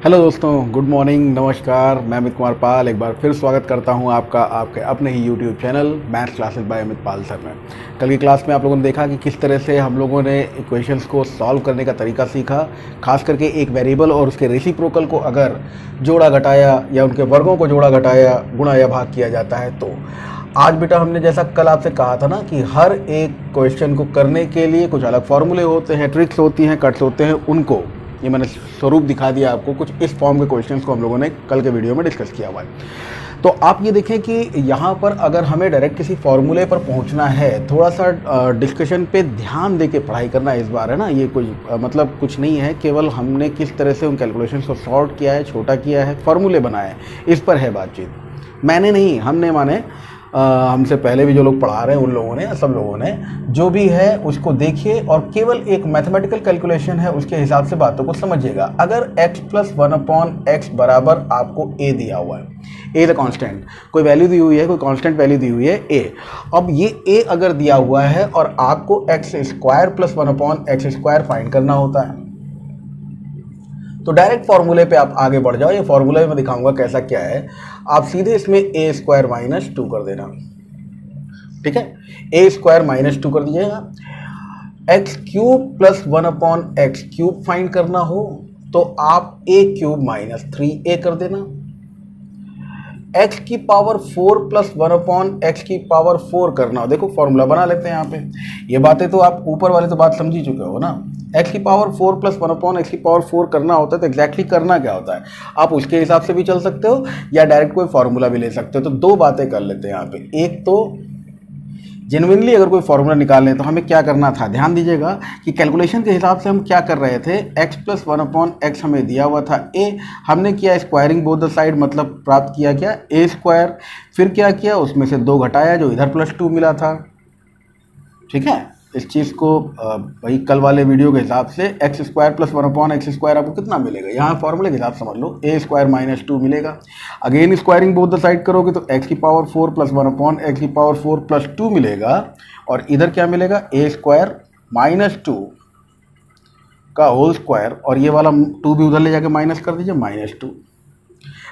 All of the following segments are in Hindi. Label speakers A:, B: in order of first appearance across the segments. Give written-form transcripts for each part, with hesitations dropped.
A: हेलो दोस्तों, गुड मॉर्निंग, नमस्कार। मैं अमित कुमार पाल एक बार फिर स्वागत करता हूं आपका आपके अपने ही YouTube channel maths classes by Amit Pal sir में। कल की क्लास में आप लोगों ने देखा कि किस तरह से हम लोगों ने इक्वेशंस को सॉल्व करने का तरीका सीखा। खास करके एक वेरिएबल और उसके रेसिप्रोकल को अगर जोड़ा घटाया या उनके वर्गों को जोड़ा घटाया, गुणा या भाग किया जाता है तो आज बेटा हमने जैसा कल आपसे कहा था ना कि हर एक क्वेश्चन को करने के लिए कुछ अलग फॉर्मूले होते हैं, ट्रिक्स होती हैं, कट्स होते हैं। उनको ये मैंने स्वरूप दिखा दिया आपको। कुछ इस फॉर्म के क्वेश्चंस को हम लोगों ने कल के वीडियो में डिस्कस किया हुआ है। तो आप ये देखें कि यहाँ पर अगर हमें डायरेक्ट किसी फॉर्मूले पर पहुँचना है, थोड़ा सा डिस्कशन पे ध्यान दे के पढ़ाई करना इस बार, है ना। ये कोई मतलब कुछ नहीं है, केवल हमने किस तरह से उन कैलकुलेशंस को शॉर्ट किया है, छोटा किया है, फॉर्मूले बनाए हैं, इस पर है बातचीत। मैंने नहीं, हमने माने हमसे पहले भी जो लोग पढ़ा रहे हैं उन लोगों ने, सब लोगों ने, जो भी है उसको देखिए और केवल एक मैथमेटिकल कैलकुलेशन है उसके हिसाब से बातों को समझिएगा। अगर x + 1/x बराबर आपको a दिया हुआ है, a द कांस्टेंट, कोई वैल्यू दी हुई है, कोई कांस्टेंट वैल्यू दी हुई है a। अब ये a अगर दिया हुआ है और आपको x² + 1/x² फाइंड करना होता है, तो डायरेक्ट फॉर्मूले पे आप आगे बढ़ जाओ। ये फॉर्मूला मैं दिखाऊंगा कैसा क्या है। आप सीधे इसमें a² - 2 कर देना, ठीक है। a² - 2 कर दीजिएगा। x³ + 1/x³ फाइंड करना हो तो आप a³ - 3a कर देना। x⁴ + 1/x⁴ करना हो, देखो फॉर्मूला बना लेते हैं यहाँ पे। ये बातें तो आप ऊपर वाले तो बात समझ ही चुके हो ना। x⁴ + 1/x⁴ करना होता है तो एग्जैक्टली करना क्या होता है, आप उसके हिसाब से भी चल सकते हो या डायरेक्ट कोई फॉर्मूला भी ले सकते हो। तो दो बातें कर लेते हैं यहाँ पे। एक तो जेन्युइनली अगर कोई फॉर्मूला निकालने तो हमें क्या करना था, ध्यान दीजिएगा कि कैलकुलेशन के हिसाब से हम क्या कर रहे थे। x + 1/x हमें दिया हुआ था a, हमने किया स्क्वायरिंग बोथ द साइड, मतलब प्राप्त किया क्या, a²। फिर क्या किया, उसमें से 2 घटाया जो इधर +2 मिला था, ठीक है। इस चीज़ को भाई कल वाले वीडियो के हिसाब से x² + 1/x² आपको कितना मिलेगा, यहाँ फॉर्मूले के हिसाब से समझ लो, a² - 2 मिलेगा। Again squaring both the side करोगे तो x⁴ + 1/x⁴ + 2 मिलेगा और इधर क्या मिलेगा, a² - 2 का होल स्क्वायर, और ये वाला 2 भी उधर ले जाके माइनस कर दीजिए, -2।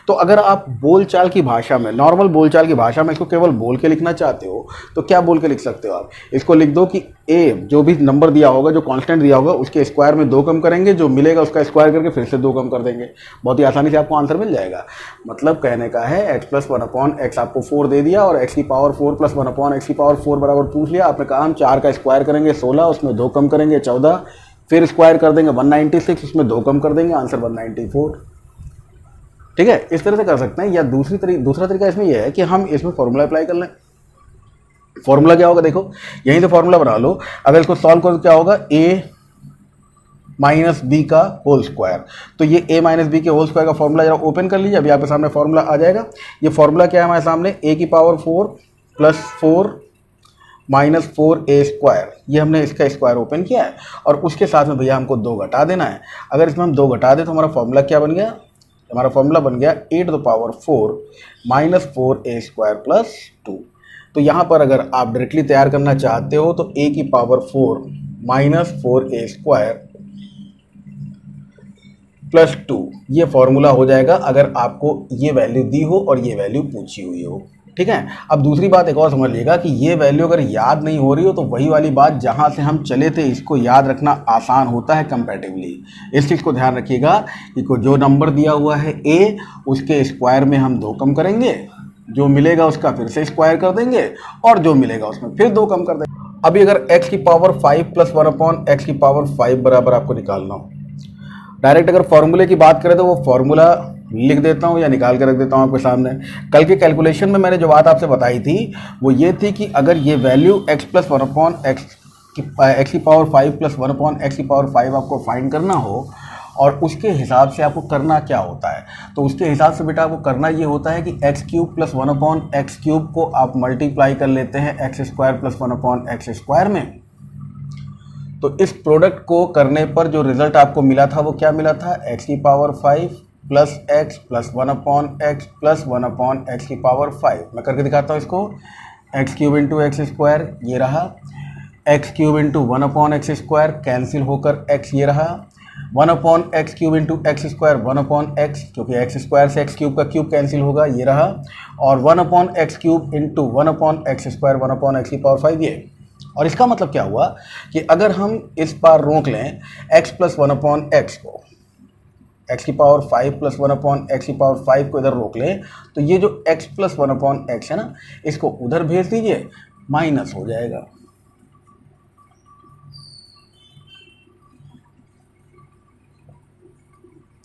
A: तो अगर आप बोलचाल की भाषा में, नॉर्मल बोलचाल की भाषा में इसको केवल बोल के लिखना चाहते हो तो क्या बोल के लिख सकते हो आप, इसको लिख दो कि a जो भी नंबर दिया होगा, जो कांस्टेंट दिया होगा, उसके स्क्वायर में 2 कम करेंगे, जो मिलेगा उसका स्क्वायर करके फिर से 2 कम कर देंगे। बहुत ही आसानी से आपको आंसर मिल जाएगा। मतलब कहने का है x + 1/x आपको 4 दे दिया और x⁴ + 1/x⁴ बराबर पूछ लिया। आपने कहा हम 4 का स्क्वायर करेंगे 16, उसमें 2 कम करेंगे 14, फिर स्क्वायर कर देंगे 196, उसमें 2 कम कर देंगे, आंसर 194, ठीक है। इस तरह से कर सकते हैं। या दूसरा तरीका इसमें यह है कि हम इसमें फॉर्मूला अप्लाई कर लें। फॉर्मूला क्या होगा, देखो यहीं से फॉर्मूला बना लो। अगर इसको सॉल्व करो तो क्या होगा, a - b का होल स्क्वायर। तो ये a - b के होल स्क्वायर का फॉर्मूला जरा ओपन कर लीजिए, अभी आपके सामने फॉर्मूला आ जाएगा। ये फॉर्मूला क्या है हमारे सामने, a⁴ + 4 - 4a²। ये हमने इसका स्क्वायर ओपन किया है और उसके साथ में भैया हमको 2 घटा देना है। अगर इसमें हम 2 घटा दें तो हमारा फॉर्मूला क्या बन गया, हमारा फॉर्मूला बन गया a⁴ - 4a² + 2। तो यहाँ पर अगर आप डायरेक्टली तैयार करना चाहते हो तो a⁴ - 4a² + 2 ये फॉर्मूला हो जाएगा अगर आपको ये वैल्यू दी हो और ये वैल्यू पूछी हुई हो, ठीक है। अब दूसरी बात एक और समझ लीजिएगा कि ये वैल्यू अगर याद नहीं हो रही हो तो वही वाली बात जहाँ से हम चले थे, इसको याद रखना आसान होता है कंपैरेटिवली। इस चीज़ को ध्यान रखिएगा कि जो नंबर दिया हुआ है a, उसके स्क्वायर में हम 2 कम करेंगे, जो मिलेगा उसका फिर से स्क्वायर कर देंगे और जो मिलेगा उसमें फिर 2 कम कर देंगे। अभी अगर x⁵ + 1/x⁵ बराबर आपको निकालना हो, डायरेक्ट अगर फॉर्मूले की बात करें तो वो फॉर्मूला लिख देता हूँ या निकाल के रख देता हूँ आपके सामने। कल के कैलकुलेशन में मैंने जो बात आपसे बताई थी वो ये थी कि अगर ये value x + 1/x x⁵ + 1/x⁵ आपको फाइंड करना हो और उसके हिसाब से आपको करना क्या होता है, तो उसके हिसाब से बेटा आपको करना ये होता है कि x³ + 1/x³ को आप मल्टीप्लाई कर लेते हैं x² + 1/x² में। तो इस प्रोडक्ट को करने पर जो रिजल्ट आपको मिला था वो क्या मिला था, x⁵ + x + 1/x + 1/x⁵। मैं करके दिखाता हूँ इसको, x³ × x², ये रहा, x³ × 1/x², कैंसिल होकर x ये रहा, one upon x cube into x square, one upon x, क्योंकि एक्स स्क्वायर से एक्स क्यूब का क्यूब कैंसिल होगा, ये रहा, और one upon x cube into one upon x square, one upon x की पावर 5 ये। और इसका मतलब क्या हुआ कि अगर हम इस बार रोक लें x plus one upon x को, x की power 5 plus one upon x की पावर 5 को इधर रोक लें, तो ये जो x plus one upon x है ना, इसको उधर भेज दीजिए, माइनस हो जाएगा।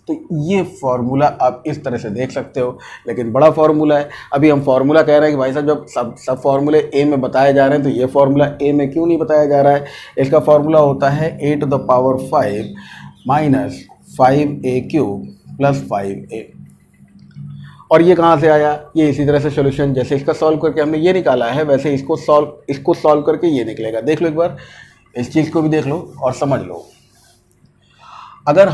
A: तो ये फॉर्मूला आप इस तरह से देख सकते हो, लेकिन बड़ा फॉर्मूला है। अभी हम फॉर्मूला कह रहे हैं कि भाई साहब जब सब फॉर्मूले ए में बताए जा रहे हैं तो ये फॉर्मूला ए में क्यों नहीं बताया जा रहा है। इसका फॉर्मूला होता है a to the power 5 minus 5a cube plus 5a। और ये कहाँ से आया, ये इसी तरह से सोल्यूशन जैसे इसका सॉल्व करके हमने ये निकाला है, वैसे इसको सॉल्व करके ये निकलेगा। देख लो एक बार, इस चीज़ को भी देख लो और समझ लो। अगर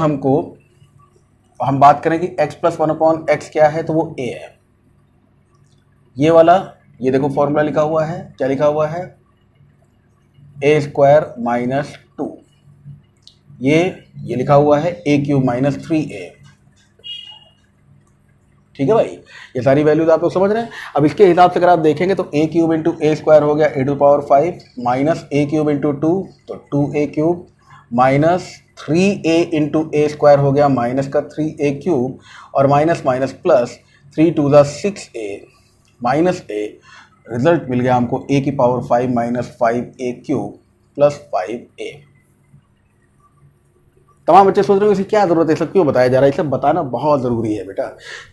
A: हम बात करें कि x plus one upon x क्या है, तो वो a है। ये वाला, ये देखो फॉर्मूला लिखा हुआ है, क्या लिखा हुआ है, a स्क्वायर माइनस 2, ये लिखा हुआ है a क्यूब माइनस 3a। ठीक है भाई, ये सारी वैल्यूज आप लोग समझ रहे हैं। अब इसके हिसाब से अगर आप देखेंगे तो a cube into a square हो गया a to power 5 minus a cube into 2 तो 2a cube minus 3a into a square हो गया माइनस का 3a क्यूब, और minus minus plus 3 to the 6a minus a, result मिल गया हमको a की power 5 minus 5a cube plus 5a। तमाम बच्चे सोच रहे हो इसे क्या ज़रूरत है, सब क्यों बताया जा रहा है, ये सब बताना बहुत ज़रूरी है बेटा।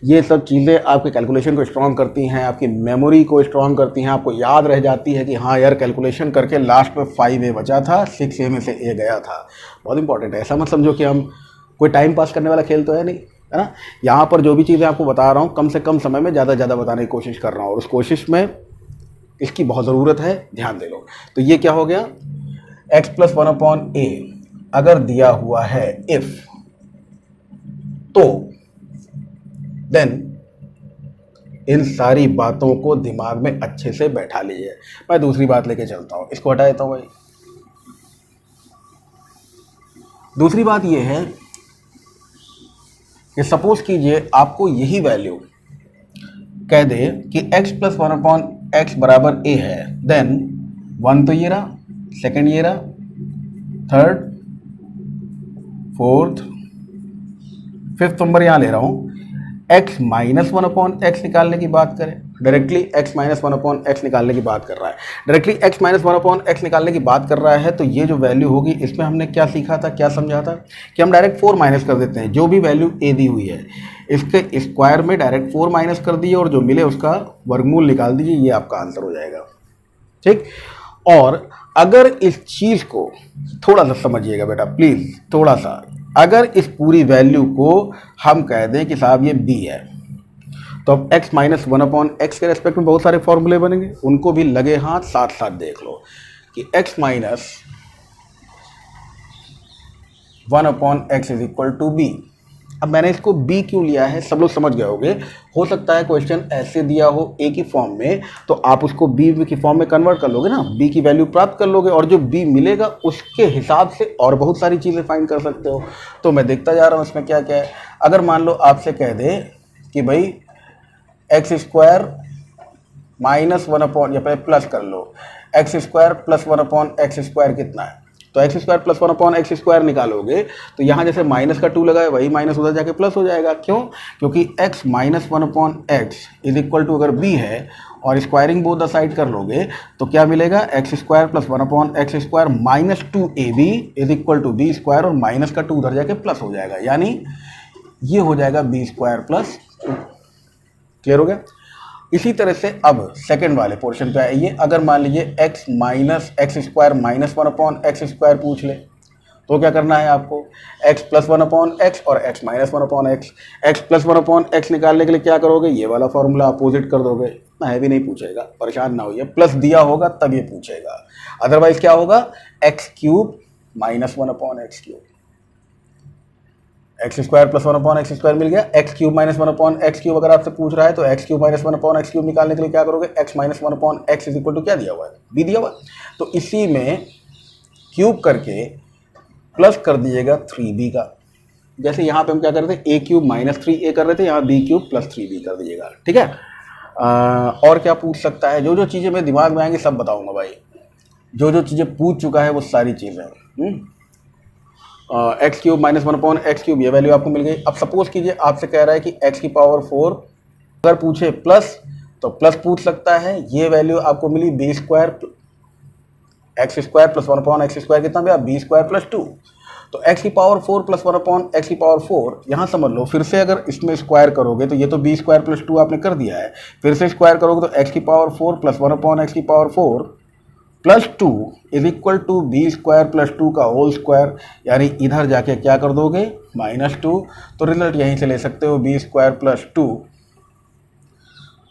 A: ये सब चीज़ें आपके कैलकुलेशन को स्ट्रॉन्ग करती हैं, आपकी मेमोरी को स्ट्रॉन्ग करती हैं, आपको याद रह जाती है कि हाँ यार कैलकुलेशन करके लास्ट में 5a बचा था, 6a में से a गया था। बहुत इंपॉर्टेंट है। ऐसा मत समझो कि हम कोई टाइम पास करने वाला खेल तो है नहीं, है ना। यहाँ पर जो भी चीज़ें आपको बता रहा हूँ कम से कम समय में ज़्यादा बताने की कोशिश कर रहा हूँ, और उस कोशिश में इसकी बहुत ज़रूरत है, ध्यान दे लो। तो ये क्या हो गया, x प्लस वन अपॉन ए अगर दिया हुआ है इफ, तो देन इन सारी बातों को दिमाग में अच्छे से बैठा लीजिए। मैं दूसरी बात लेके चलता हूं, इसको हटा देता हूं भाई। दूसरी बात यह है कि सपोज कीजिए आपको यही वैल्यू कह दे कि x plus one upon x बराबर a है, देन 1 तो ये रहा, सेकेंड ये रहा, थर्ड, फोर्थ, फिफ्थ नंबर यहाँ ले रहा हूँ। x minus one upon x निकालने की बात करें, directly x minus one upon x निकालने की बात कर रहा है, directly x minus one upon x निकालने की बात कर रहा है। तो ये जो वैल्यू होगी, इसमें हमने क्या सीखा था, क्या समझा था कि हम डायरेक्ट 4 माइनस कर देते हैं। जो भी वैल्यू a दी हुई है इसके स्क्वायर में डायरेक्ट 4 माइनस कर दीजिए और जो मिले उसका वर्गमूल निकाल दीजिए, ये आपका आंसर हो जाएगा। ठीक, और अगर इस चीज़ को थोड़ा सा समझिएगा बेटा प्लीज़, थोड़ा सा, अगर इस पूरी वैल्यू को हम कह दें कि साहब ये b है, तो अब x minus one upon x के रेस्पेक्ट में बहुत सारे फॉर्मूले बनेंगे, उनको भी लगे हाथ साथ साथ देख लो कि x minus one upon x is equal to b. अब मैंने इसको b क्यों लिया है, सब लोग समझ गए होंगे। हो सकता है क्वेश्चन ऐसे दिया हो a की फॉर्म में, तो आप उसको b की फॉर्म में कन्वर्ट कर लोगे ना, b की वैल्यू प्राप्त कर लोगे, और जो b मिलेगा उसके हिसाब से और बहुत सारी चीज़ें फाइंड कर सकते हो। तो मैं देखता जा रहा हूँ इसमें क्या क्या है। अगर मान लो आपसे कह दे कि भाई x square minus one upon, या पहले प्लस कर लो, x square plus one upon x square कितना है, तो x square plus one upon x square निकालोगे तो यहाँ जैसे माइनस का 2 लगा है वही माइनस उधर जाके प्लस हो जाएगा। क्यों, क्योंकि x minus one upon x is equal to अगर b है और स्क्वायरिंग बोथ द साइड कर लोगे तो क्या मिलेगा, x square plus one upon x square minus 2ab is equal to b square, और माइनस का 2 उधर जाके प्लस हो जाएगा, यानी ये हो जाएगा b स्क्वायर प्लस 2। क्लियर हो गया। इसी तरह से अब सेकंड वाले पोर्शन पे आइए। अगर मान लीजिए x minus x square minus one upon x square पूछ ले, तो क्या करना है आपको, x plus one upon x और x minus one upon x. x plus one upon x निकालने के लिए क्या करोगे, ये वाला फॉर्मूला अपोजिट कर दोगे, इतना हैवी नहीं पूछेगा, परेशान ना होइए, प्लस दिया होगा तब ये पूछेगा, अदरवाइज क्या होगा, x cube minus one upon x cube. X square plus one upon x square मिल गया, x cube minus one upon x cube अगर आपसे पूछ रहा है तो x cube minus one upon x cube निकालने के लिए क्या करोगे, x minus one upon x is equal to क्या दिया हुआ है, बी दिया हुआ है, तो इसी में क्यूब करके प्लस कर दीजिएगा 3b का। जैसे यहाँ पे हम क्या कर रहे थे, ए क्यूब माइनस 3a कर रहे थे, यहाँ बी क्यूब प्लस 3b कर दीजिएगा, ठीक है। और क्या पूछ सकता है, जो जो चीज़ें मेरे दिमाग में आएंगी सब बताऊंगा भाई, जो जो चीज़ें पूछ चुका है वो सारी चीज़ें। एक्स क्यूब माइनस 1/x³ ये वैल्यू आपको मिल गई। अब सपोज कीजिए आपसे कह रहा है कि x की पावर 4, अगर पूछे प्लस तो प्लस पूछ सकता है, ये वैल्यू आपको मिली b² x² प्लस 1/x² कितना भैया, b² प्लस 2। तो x की पावर 4 प्लस 1/x की पावर 4, यहाँ समझ लो फिर से अगर इसमें स्क्वायर करोगे तो ये तो b² प्लस 2 आपने कर दिया है, फिर से स्क्वायर करोगे तो x की पावर 4 प्लस 1/x की power 4 plus 2 is equal to b² plus 2 का होल स्क्वायर, यानी इधर जाके क्या कर दोगे, -2। तो रिजल्ट यहीं से ले सकते हो, b² प्लस 2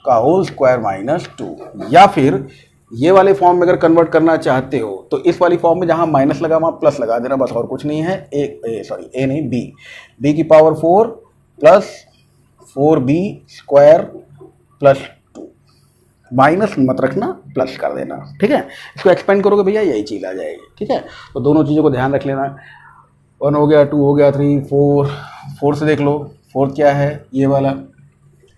A: का होल स्क्वायर -2। या फिर ये वाले फॉर्म में अगर कन्वर्ट करना चाहते हो तो इस वाली फॉर्म में जहाँ माइनस लगा वहाँ प्लस लगा देना, बस और कुछ नहीं है। ए नहीं, बी की power 4 plus 4b² plus 2, minus मत रखना, प्लस कर देना, ठीक है। इसको एक्सपेंड करोगे भैया यही चीज़ आ जाएगी, ठीक है। तो दोनों चीज़ों को ध्यान रख लेना, 1 हो गया, 2 हो गया, 3, 4 से देख लो, 4 क्या है, ये वाला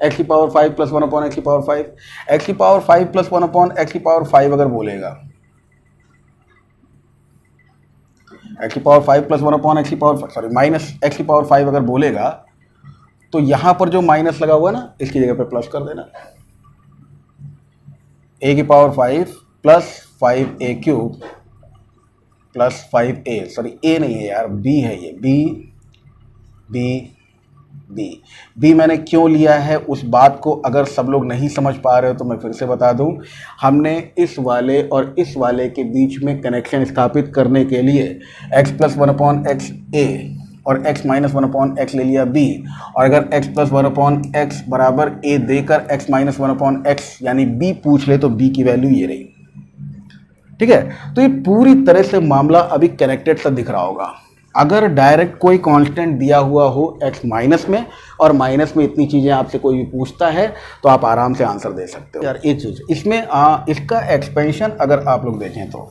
A: x की पावर 5 प्लस 1/x की पावर 5, x की पावर 5 प्लस 1/x की पावर 5 अगर बोलेगा, x की पावर 5 प्लस 1/x की पावर, सॉरी माइनस x की पावर 5 अगर बोलेगा तो यहाँ पर जो माइनस लगा हुआ ना इसकी जगह पे प्लस कर देना, a की power 5 plus 5a³ plus 5a, sorry a नहीं है यार, b है ये, b मैंने क्यों लिया है उस बात को अगर सब लोग नहीं समझ पा रहे हो तो मैं फिर से बता दूं, हमने इस वाले और इस वाले के बीच में कनेक्शन स्थापित करने के लिए x प्लस 1/x a और x माइनस 1/x ले लिया b, और अगर x प्लस 1/x बराबर a देकर x माइनस 1/x यानी b पूछ ले तो b की वैल्यू ये रही, ठीक है। तो ये पूरी तरह से मामला अभी कनेक्टेड सा दिख रहा होगा। अगर डायरेक्ट कोई कांस्टेंट दिया हुआ हो x माइनस में और माइनस में इतनी चीज़ें आपसे कोई भी पूछता है तो आप आराम से आंसर दे सकते हो यार। एक चीज़ इसमें इसका एक्सपेंशन अगर आप लोग देखें तो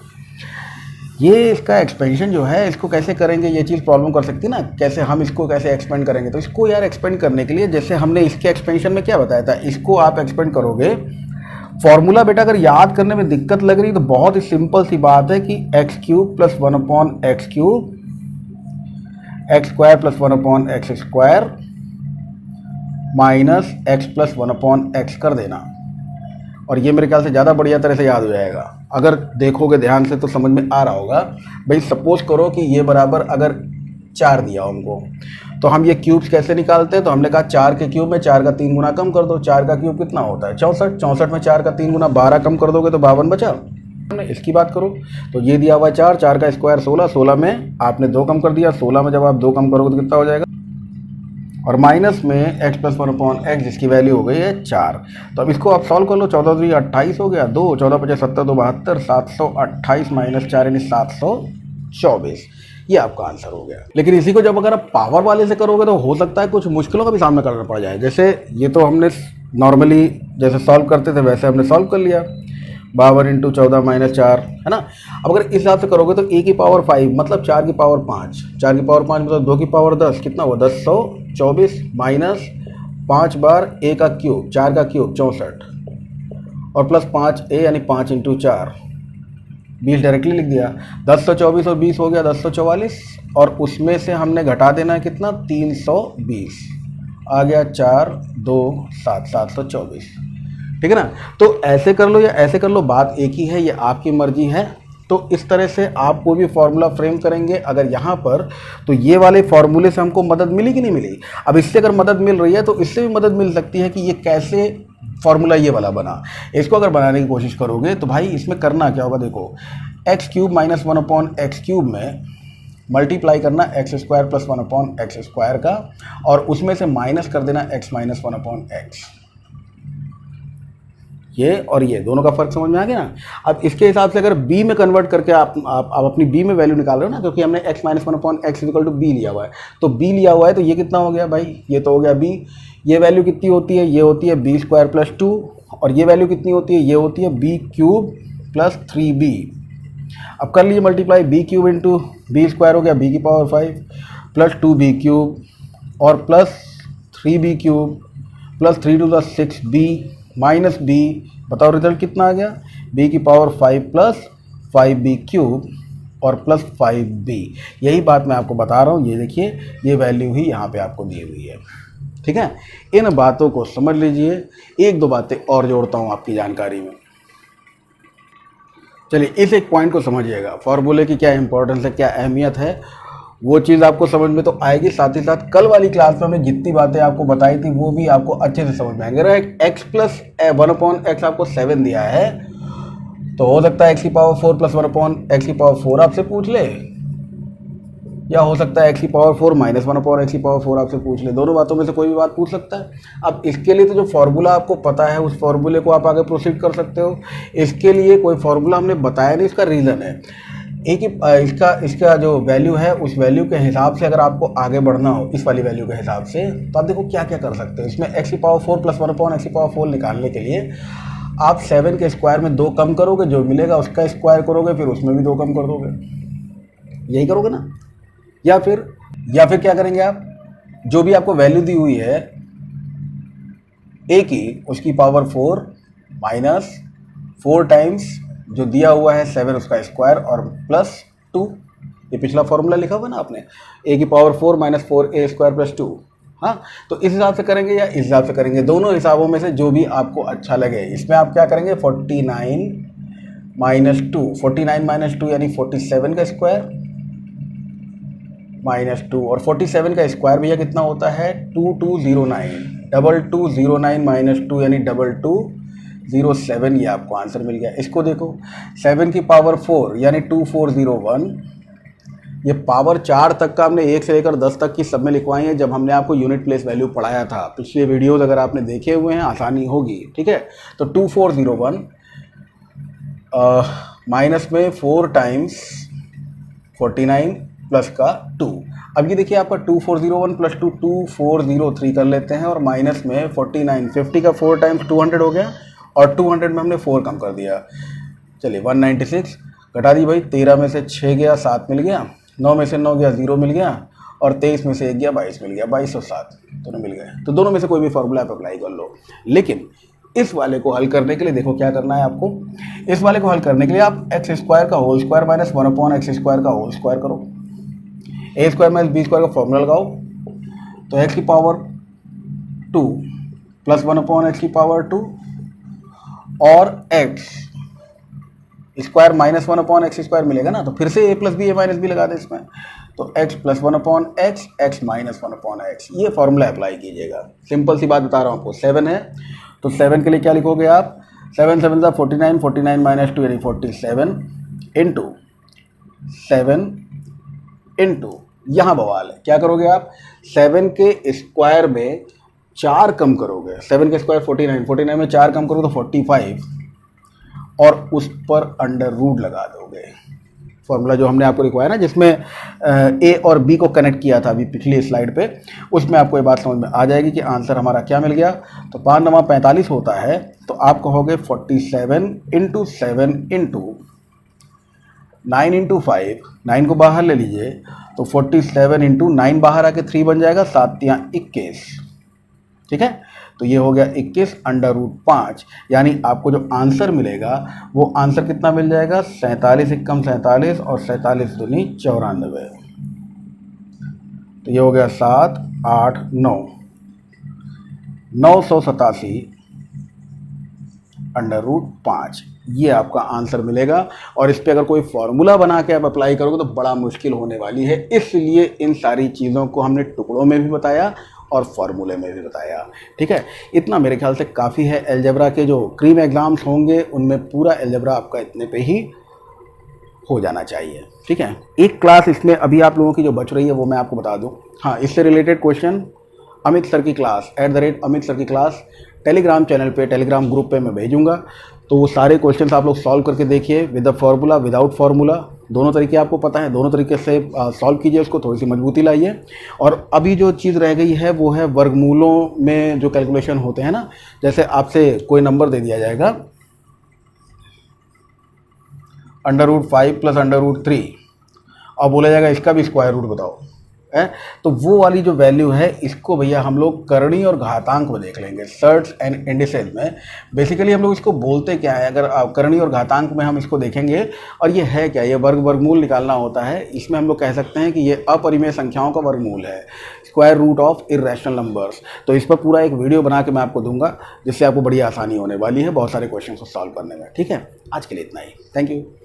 A: ये इसका एक्सपेंशन जो है इसको कैसे करेंगे, ये चीज़ प्रॉब्लम कर सकती है ना, कैसे हम इसको कैसे एक्सपेंड करेंगे। तो इसको यार एक्सपेंड करने के लिए जैसे हमने इसके एक्सपेंशन में क्या बताया था, इसको आप एक्सपेंड करोगे। फॉर्मूला बेटा अगर याद करने में दिक्कत लग रही तो बहुत ही सिंपल सी बात है कि x³ plus 1/x³ x² plus 1/x² minus x plus 1/x कर देना, और ये मेरे ख्याल से ज़्यादा बढ़िया तरह से याद हो जाएगा। अगर देखोगे ध्यान से तो समझ में आ रहा होगा। भाई सपोज करो कि ये बराबर अगर 4 दिया हमको, तो हम ये क्यूब्स कैसे निकालते हैं, तो हमने कहा 4 के क्यूब में 4 का 3 गुना कम कर दो, 4 का क्यूब कितना होता है 64, 64 में 4 का 3 गुना 12 कम कर दोगे तो 52 बचा। इसकी बात करो तो ये दिया हुआ 4, 4 का स्क्वायर 16, 16 में आपने 2 कम कर दिया, 16 में जब आप 2 कम करोगे तो कितना हो जाएगा, और माइनस में x प्लस 1/x जिसकी वैल्यू हो गई है 4। तो अब इसको आप सॉल्व कर लो, 14 3 28 हो गया, 2 14 5 70 2 72, 728 माइनस 4 यानी 724, ये आपका आंसर हो गया। लेकिन इसी को जब अगर आप पावर वाले से करोगे तो हो सकता है कुछ मुश्किलों का भी सामना करना पड़ जाए। जैसे ये तो हमने नॉर्मली जैसे सॉल्व करते थे वैसे हमने सॉल्व कर लिया, 52 × 14 माइनस 4 है ना। अब अगर इस हिसाब से करोगे तो a की पावर 5 मतलब 4 की पावर 5, 4 की पावर 5 मतलब 2 की पावर 10 कितना हुआ 1024 माइनस 5 बार a का क्यूब 4 का क्यूब 64 और प्लस 5a यानी 5 × 4 20 डायरेक्टली लिख दिया। 1024 और 20 हो गया 1044, और उसमें से हमने घटा देना है कितना 320, आ गया 4 2 7 724, ठीक है ना। तो ऐसे कर लो या ऐसे कर लो, बात एक ही है, ये आपकी मर्जी है। तो इस तरह से आप कोई भी फॉर्मूला फ्रेम करेंगे अगर यहाँ पर, तो ये वाले फॉर्मूले से हमको मदद मिली कि नहीं मिली। अब इससे अगर मदद मिल रही है तो इससे भी मदद मिल सकती है कि ये कैसे फॉर्मूला ये वाला बना। इसको अगर बनाने की कोशिश करोगे तो भाई इसमें करना क्या होगा, देखो x³ माइनस 1/x³ में मल्टीप्लाई करना x² प्लस 1/x² का, और उसमें से माइनस कर देना x माइनस 1/x। ये और ये दोनों का फर्क समझ में आ गया ना। अब इसके हिसाब से अगर b में कन्वर्ट करके आप अपनी b में वैल्यू निकाल रहे हो ना, क्योंकि हमने x minus 1/x equal to b लिया हुआ है, तो b लिया हुआ है तो ये कितना हो गया भाई, ये तो हो गया b। ये वैल्यू कितनी होती है, ये होती है b² प्लस 2, और ये वैल्यू कितनी होती है, ये होती है b³ प्लस 3b। अब कर लीजिए मल्टीप्लाई, b³ इंटू b² हो गया b की पावर 5 प्लस 2b³ और plus 3b³ plus 3 to the 6b minus b, बताओ रिजल्ट कितना आ गया, b की पावर 5 प्लस 5b³ और प्लस 5b। यही बात मैं आपको बता रहा हूँ, ये देखिए ये वैल्यू ही यहाँ पे आपको दी हुई है। ठीक है, इन बातों को समझ लीजिए। एक दो बातें और जोड़ता हूँ आपकी जानकारी में। चलिए इस एक पॉइंट को समझिएगा, फार्मूले की क्या इंपॉर्टेंस है, क्या अहमियत है, वो चीज़ आपको समझ में तो आएगी। साथ ही साथ कल वाली क्लास में हमने जितनी बातें आपको बताई थी वो भी आपको अच्छे से समझ में आएंगे। अगर x प्लस 1/x आपको 7 दिया है तो हो सकता है x की पावर 4 प्लस 1/x की पावर 4 आपसे पूछ ले, या हो सकता है x की पावर 4 माइनस 1/x की पावर 4 आपसे पूछ ले। दोनों बातों में से कोई भी बात पूछ सकता है। अब इसके लिए तो जो फॉर्मूला आपको पता है उस फॉर्मूले को आप आगे प्रोसीड कर सकते हो। इसके लिए कोई फॉर्मूला हमने बताया नहीं, इसका रीज़न है एक ही इसका जो वैल्यू है उस वैल्यू के हिसाब से अगर आपको आगे बढ़ना हो, इस वाली वैल्यू के हिसाब से, तो आप देखो क्या क्या कर सकते हो। इसमें x की पावर 4 प्लस 1/x की पावर 4 निकालने के लिए आप 7 के स्क्वायर में 2 कम करोगे, जो मिलेगा उसका स्क्वायर करोगे, फिर उसमें भी 2 कम कर दोगे, यही करोगे ना। या फिर क्या करेंगे आप, जो भी आपको वैल्यू दी हुई है a की, उसकी पावर 4 माइनस 4 टाइम्स जो दिया हुआ है 7 उसका स्क्वायर और प्लस 2, ये पिछला फॉर्मूला लिखा हुआ ना आपने, a की power 4 minus 4a square plus 2। हाँ, तो इस हिसाब से करेंगे या इस हिसाब से करेंगे, दोनों हिसाबों में से जो भी आपको अच्छा लगे। इसमें आप क्या करेंगे, 49 माइनस 2, 49 माइनस 2 यानी 47 का स्क्वायर माइनस 2, और 47 का स्क्वायर भैया कितना होता है 2209, 2209 माइनस 2 यानी 2207। ये आपको आंसर मिल गया। इसको देखो 7 की पावर 4 यानी 2401, ये पावर 4 तक का हमने 1 से लेकर 10 तक की सब में लिखवाई है जब हमने आपको यूनिट प्लेस वैल्यू पढ़ाया था। पिछले वीडियोस अगर आपने देखे हुए हैं आसानी होगी। ठीक है, तो 2401 माइनस में 4 टाइम्स 49 प्लस का 2। अब ये देखिए आपका 2401 प्लस 2 2403 कर लेते हैं, और माइनस में 49 50 का 4 टाइम्स 200 हो गया, और 200 में हमने 4 कम कर दिया। चलिए 196 घटा दी भाई, 13 में से 6 गया 7 मिल गया, 9 में से 9 गया 0 मिल गया, और 23 में से 1 गया 22 मिल गया, 22 और 7 दोनों मिल गए। तो दोनों में से कोई भी फॉर्मूला आप अप्लाई कर लो। लेकिन इस वाले को हल करने के लिए देखो क्या करना है आपको। इस वाले को हल करने के लिए आप एक्स स्क्वायर का whole square minus 1/x square का होल स्क्वायर करो, a square minus b square का फॉर्मूला लगाओ। तो एक्स की पावर 2 प्लस 1/x की पावर 2 और x square minus 1/x square मिलेगा ना, तो फिर से a plus b a minus b लगा दें इसमें। तो x plus 1/x x minus 1/x, ये फॉर्मूला अप्लाई कीजिएगा। सिंपल सी बात बता रहा हूँ आपको। 7 है तो 7 के लिए क्या लिखोगे आप, 7 7 सा 49, 49 माइनस 2 यानी 47 इंटू 7 इंटू, यहाँ बवाल है, क्या करोगे आप 7 के स्क्वायर में 4 कम करोगे। 7 के स्क्वायर 49, 49 में 4 कम करोगे तो 45, और उस पर अंडर रूट लगा दोगे। फॉर्मूला जो हमने आपको लिखवाया ना, जिसमें ए और बी को कनेक्ट किया था अभी पिछली स्लाइड पे, उसमें आपको ये बात समझ में आ जाएगी कि आंसर हमारा क्या मिल गया। तो 5 9 45 होता है, तो आप कहोगे 47 इंटू 7 इंटू 9 इंटू 5, 9 को बाहर ले लीजिए तो 47 इंटू 9 बाहर आके 3 बन जाएगा, 7 या 21। ठीक है, तो ये हो गया 21 अंडर रूट 5, यानी आपको जो आंसर मिलेगा वो आंसर कितना मिल जाएगा, 47 एकम 47 और 47 दूनी 94। तो ये हो गया 7 8 9 987 अंडर रूट 5, ये आपका आंसर मिलेगा। और इस पर अगर कोई फॉर्मूला बना के आप अप्लाई करोगे तो बड़ा मुश्किल होने वाली है, इसलिए इन सारी चीज़ों को हमने टुकड़ों में भी बताया और फार्मूले में भी बताया। ठीक है, इतना मेरे ख्याल से काफ़ी है। अलजेब्रा के जो क्रीम एग्ज़ाम्स होंगे उनमें पूरा अलजेब्रा आपका इतने पे ही हो जाना चाहिए। ठीक है, एक क्लास इसमें अभी आप लोगों की जो बच रही है वो मैं आपको बता दूं। हाँ, इससे रिलेटेड क्वेश्चन अमित सर की क्लास @अमित सर की क्लास टेलीग्राम चैनल पे, टेलीग्राम ग्रुप पे मैं भेजूंगा। तो वो सारे क्वेश्चंस आप लोग सॉल्व करके देखिए, with the formula without formula, दोनों तरीके आपको पता है, दोनों तरीके से सॉल्व कीजिए, उसको थोड़ी सी मजबूती लाइए। और अभी जो चीज़ रह गई है वो है वर्गमूलों में जो कैलकुलेशन होते हैं ना, जैसे आपसे कोई नंबर दे दिया जाएगा under root 5 plus under root 3, और बोला जाएगा इसका भी स्क्वायर रूट बताओ, है, तो वो वाली जो वैल्यू है इसको भैया हम लोग करणी और घातांक में देख लेंगे। सर्ट्स एंड इंडिसेज में बेसिकली हम लोग इसको बोलते क्या है, अगर करणी और घातांक में हम इसको देखेंगे, और ये है क्या, ये वर्गमूल निकालना होता है। इसमें हम लोग कह सकते हैं कि ये अपरिमेय संख्याओं का वर्गमूल है, square root of irrational numbers. तो इस पर पूरा एक वीडियो बना के मैं आपको दूंगा, जिससे आपको बड़ी आसानी होने वाली है बहुत सारे क्वेश्चन को सॉल्व करने में। ठीक है, आज के लिए इतना ही, थैंक यू।